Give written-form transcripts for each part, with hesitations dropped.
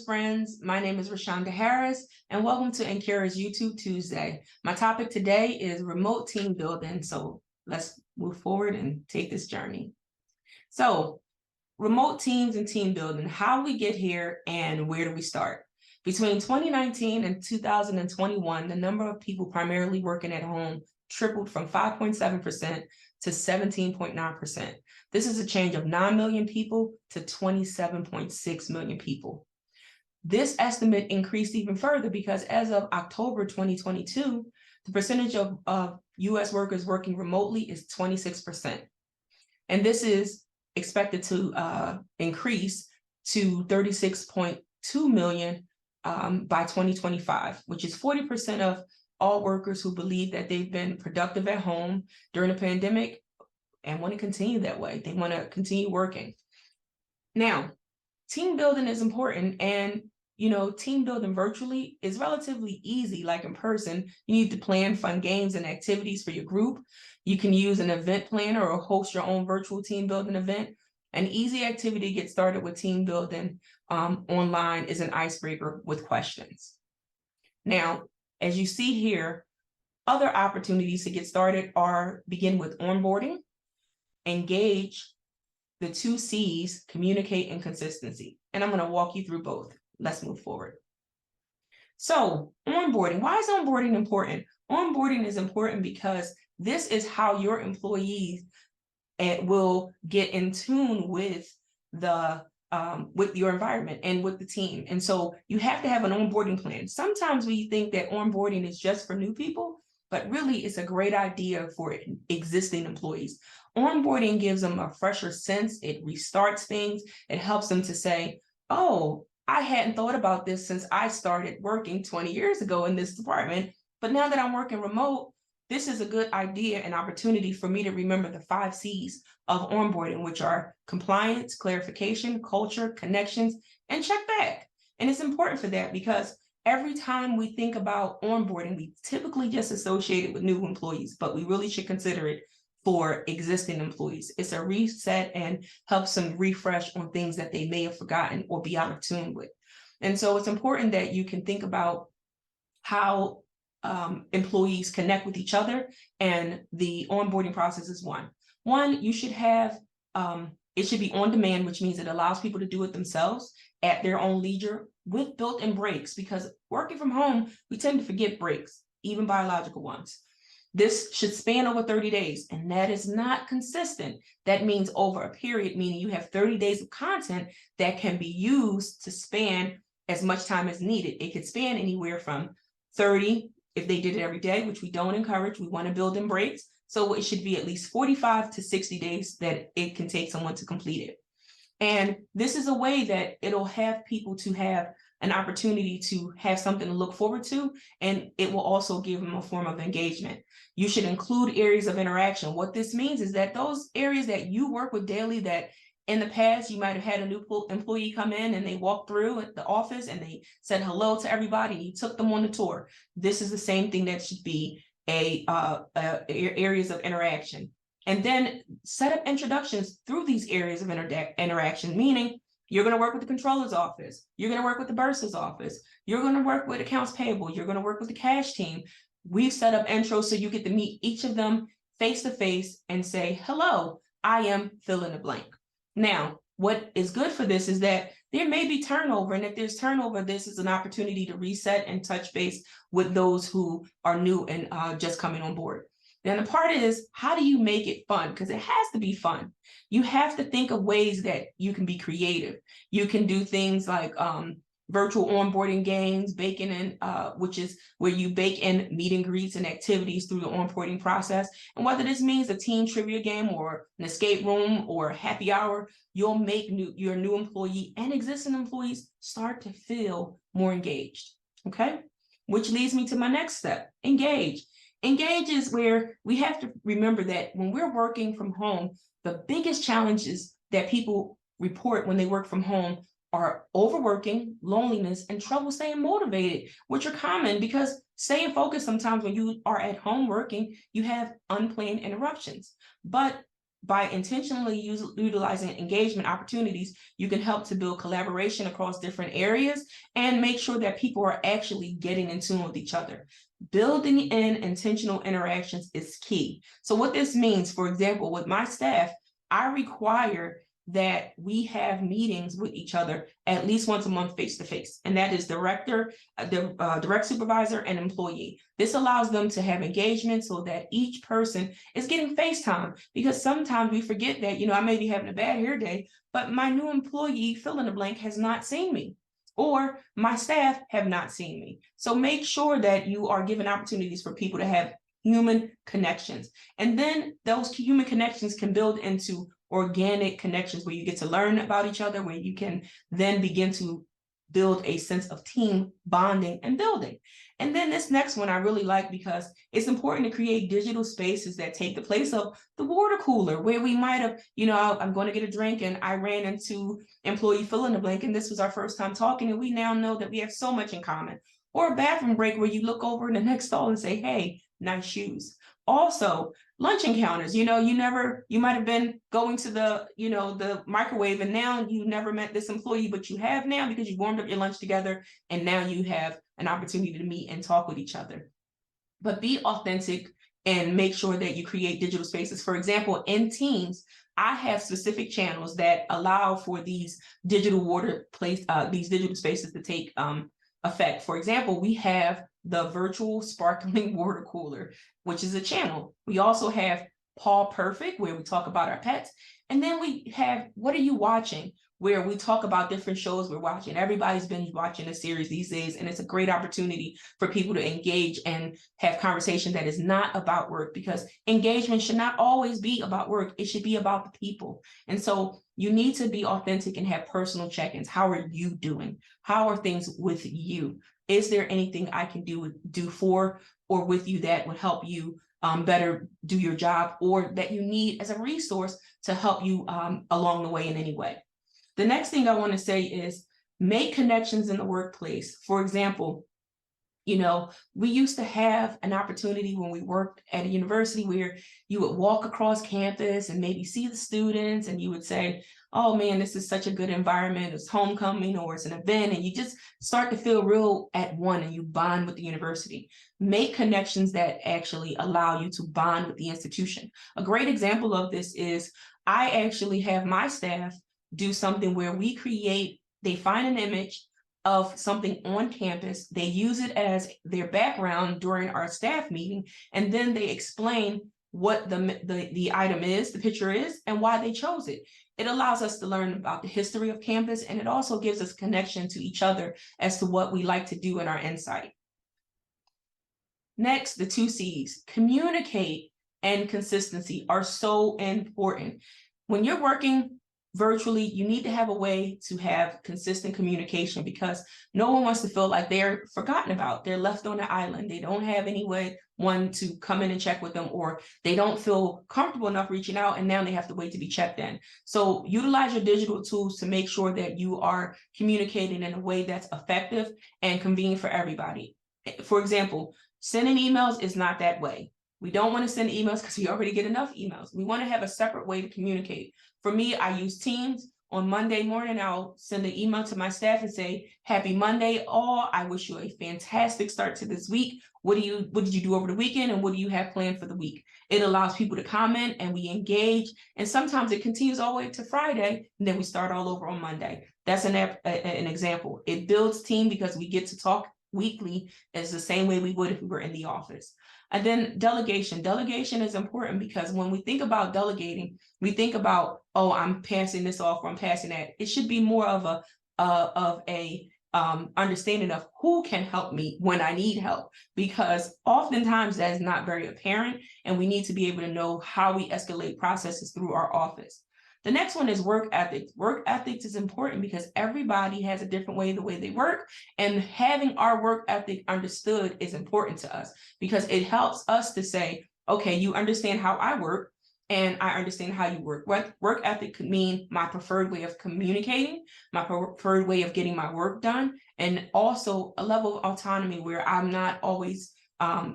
close friends. My name is Rashonda Harris, and welcome to Encura's YouTube Tuesday. My topic today is remote team building. So let's move forward and take this journey. So remote teams and team building, how we get here and where do we start? Between 2019 and 2021, the number of people primarily working at home tripled from 5.7% to 17.9%. This is a change of 9 million people to 27.6 million people. This estimate increased even further because as of October 2022, the percentage of US workers working remotely is 26%. And this is expected to increase to 36.2 million by 2025, which is 40% of all workers who believe that they've been productive at home during the pandemic and want to continue that way. They want to continue working. Now, team building is important, and team building virtually is relatively easy. Like in person, you need to plan fun games and activities for your group. You can use an event planner or host your own virtual team building event. An easy activity to get started with team building online is an icebreaker with questions. Now, as you see here, other opportunities to get started begin with onboarding, engage, the 2 C's, communicate, and consistency. And I'm going to walk you through both. Let's move forward. So onboarding, why is onboarding important? Onboarding is important because this is how your employees will get in tune with with your environment and with the team. And so you have to have an onboarding plan. Sometimes we think that onboarding is just for new people, but really it's a great idea for existing employees. Onboarding gives them a fresher sense. It restarts things. It helps them to say, oh, I hadn't thought about this since I started working 20 years ago in this department, but now that I'm working remote, this is a good idea and opportunity for me to remember the 5 C's of onboarding, which are compliance, clarification, culture, connections, and check back. And it's important for that because every time we think about onboarding, we typically just associate it with new employees, but we really should consider it for existing employees. It's a reset and helps them refresh on things that they may have forgotten or be out of tune with. And so it's important that you can think about how employees connect with each other, and the onboarding process is one. You should have, it should be on demand, which means it allows people to do it themselves at their own leisure with built-in breaks, because working from home, we tend to forget breaks, even biological ones. This should span over 30 days, and that is not consistent. That means over a period, meaning you have 30 days of content that can be used to span as much time as needed. It could span anywhere from 30, if they did it every day, which we don't encourage. We want to build in breaks. So it should be at least 45 to 60 days that it can take someone to complete it. And this is a way that it'll have people to have an opportunity to have something to look forward to, and it will also give them a form of engagement. You should include areas of interaction. What this means is that those areas that you work with daily, that in the past you might have had a new employee come in and they walked through at the office and they said hello to everybody and you took them on the tour. This is the same thing that should be areas of interaction. And then set up introductions through these areas of interaction, meaning you're going to work with the controller's office. You're going to work with the bursar's office. You're going to work with accounts payable. You're going to work with the cash team. We've set up intros so you get to meet each of them face to face and say, hello, I am fill in the blank. Now, what is good for this is that there may be turnover, and if there's turnover, this is an opportunity to reset and touch base with those who are new and just coming on board. Then the part is, how do you make it fun? Because it has to be fun. You have to think of ways that you can be creative. You can do things like virtual onboarding games, baking in, which is where you bake in meet and greets and activities through the onboarding process. And whether this means a team trivia game or an escape room or happy hour, you'll make your new employee and existing employees start to feel more engaged, okay? Which leads me to my next step, engage. Engage is where we have to remember that when we're working from home, the biggest challenges that people report when they work from home are overworking, loneliness, and trouble staying motivated, which are common because staying focused sometimes when you are at home working, you have unplanned interruptions. But by intentionally utilizing engagement opportunities, you can help to build collaboration across different areas and make sure that people are actually getting in tune with each other. Building in intentional interactions is key. So what this means, for example, with my staff, I require that we have meetings with each other at least once a month face-to-face, and that is director, direct supervisor, and employee. This allows them to have engagement so that each person is getting face time, because sometimes we forget that, I may be having a bad hair day, but my new employee, fill in the blank, has not seen me, or my staff have not seen me. So make sure that you are giving opportunities for people to have human connections. And then those human connections can build into organic connections where you get to learn about each other, where you can then begin to build a sense of team bonding and building. And then this next one I really like, because it's important to create digital spaces that take the place of the water cooler, where we might have, I'm going to get a drink and I ran into employee fill in the blank, and this was our first time talking, and we now know that we have so much in common. Or a bathroom break where you look over in the next stall and say, hey, nice shoes. Also, lunch encounters, you might have been going to the microwave, and now you never met this employee, but you have now, because you warmed up your lunch together, and now you have an opportunity to meet and talk with each other. But be authentic and make sure that you create digital spaces. For example, in Teams, I have specific channels that allow for these digital these digital spaces to take effect. For example, we have the virtual sparkling water cooler, which is a channel. We also have Paw Perfect, where we talk about our pets. And then we have What Are You Watching?, where we talk about different shows we're watching. Everybody's been watching a series these days, and it's a great opportunity for people to engage and have conversation that is not about work, because engagement should not always be about work. It should be about the people. And so you need to be authentic and have personal check-ins. How are you doing? How are things with you? Is there anything I can do for or with you that would help you better do your job, or that you need as a resource to help you along the way in any way? The next thing I want to say is make connections in the workplace. For example, we used to have an opportunity when we worked at a university where you would walk across campus and maybe see the students, and you would say, oh man, this is such a good environment. It's homecoming or it's an event, and you just start to feel real at one, and you bond with the university. Make connections that actually allow you to bond with the institution. A great example of this is I actually have my staff do something where they find an image of something on campus, they use it as their background during our staff meeting, and then they explain what the item is, the picture is, and why they chose it. It allows us to learn about the history of campus, and it also gives us connection to each other as to what we like to do in our insight. Next, the 2 C's, communicate and consistency, are so important. When you're working virtually, you need to have a way to have consistent communication, because no one wants to feel like they're forgotten about. They're left on the island. They don't have anyone to come in and check with them, or they don't feel comfortable enough reaching out, and now they have to wait to be checked in. So utilize your digital tools to make sure that you are communicating in a way that's effective and convenient for everybody. For example, sending emails is not that way. We don't want to send emails because we already get enough emails. We want to have a separate way to communicate. For me, I use Teams. On Monday morning, I'll send an email to my staff and say, happy Monday, all. I wish you a fantastic start to this week. What did you do over the weekend, and what do you have planned for the week? It allows people to comment, and we engage. And sometimes it continues all the way to Friday, and then we start all over on Monday. That's an example. It builds team because we get to talk weekly as the same way we would if we were in the office. And then delegation. Delegation is important because when we think about delegating, we think about, oh, I'm passing this off or I'm passing that. It should be more of a understanding of who can help me when I need help, because oftentimes that is not very apparent, and we need to be able to know how we escalate processes through our office. The next one is work ethics. Work ethics is important because everybody has a different way, the way they work, and having our work ethic understood is important to us because it helps us to say, okay, you understand how I work and I understand how you work. Work ethic could mean my preferred way of communicating, my preferred way of getting my work done, and also a level of autonomy where I'm not always,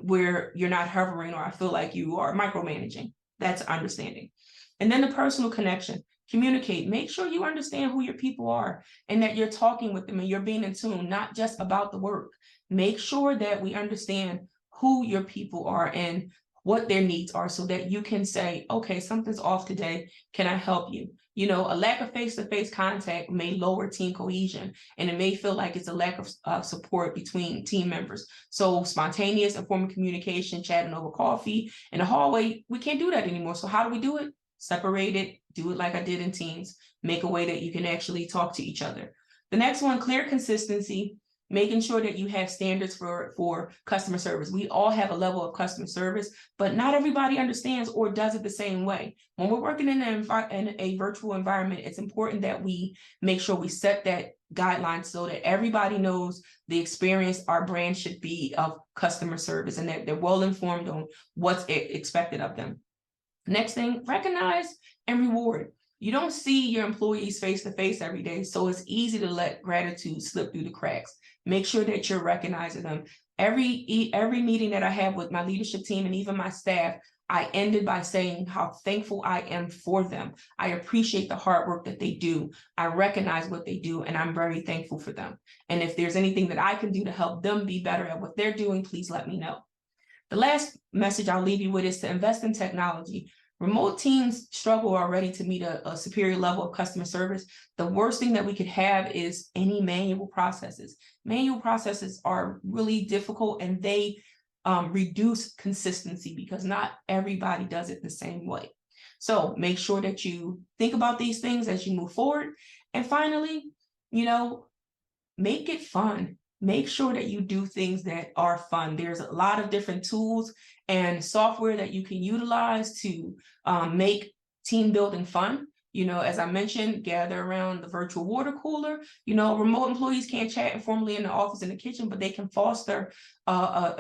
where you're not hovering or I feel like you are micromanaging. That's understanding. And then the personal connection. Communicate. Make sure you understand who your people are and that you're talking with them and you're being in tune, not just about the work. Make sure that we understand who your people are and what their needs are so that you can say, okay, something's off today. Can I help you? You know, a lack of face-to-face contact may lower team cohesion, and it may feel like it's a lack of support between team members. So spontaneous, informal communication, chatting over coffee in the hallway, we can't do that anymore. So how do we do it? Separate it, do it like I did in Teams, make a way that you can actually talk to each other. The next one, clear consistency, making sure that you have standards for customer service. We all have a level of customer service, but not everybody understands or does it the same way. When we're working in a virtual environment, it's important that we make sure we set that guideline so that everybody knows the experience our brand should be of customer service and that they're well informed on what's expected of them. Next thing, recognize and reward. You don't see your employees face to face every day, so it's easy to let gratitude slip through the cracks. Make sure that you're recognizing them. Every meeting that I have with my leadership team and even my staff, I ended by saying how thankful I am for them. I appreciate the hard work that they do. I recognize what they do, and I'm very thankful for them. And if there's anything that I can do to help them be better at what they're doing, please let me know. The last message I'll leave you with is to invest in technology. Remote teams struggle already to meet a superior level of customer service. The worst thing that we could have is any manual processes. Manual processes are really difficult and they reduce consistency because not everybody does it the same way. So make sure that you think about these things as you move forward. And finally, you know, make it fun. Make sure that you do things that are fun. There's a lot of different tools and software that you can utilize to make team building fun. You know, as I mentioned, gather around the virtual water cooler. You know, remote employees can't chat informally in the office, in the kitchen, but they can foster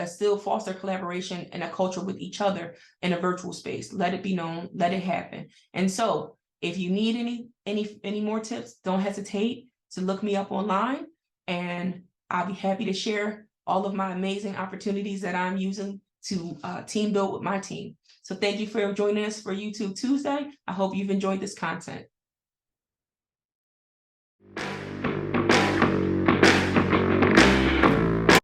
still foster collaboration and a culture with each other in a virtual space. Let it be known, let it happen. And so if you need any more tips, don't hesitate to look me up online, and I'll be happy to share all of my amazing opportunities that I'm using to team build with my team. So thank you for joining us for YouTube Tuesday. I hope you've enjoyed this content.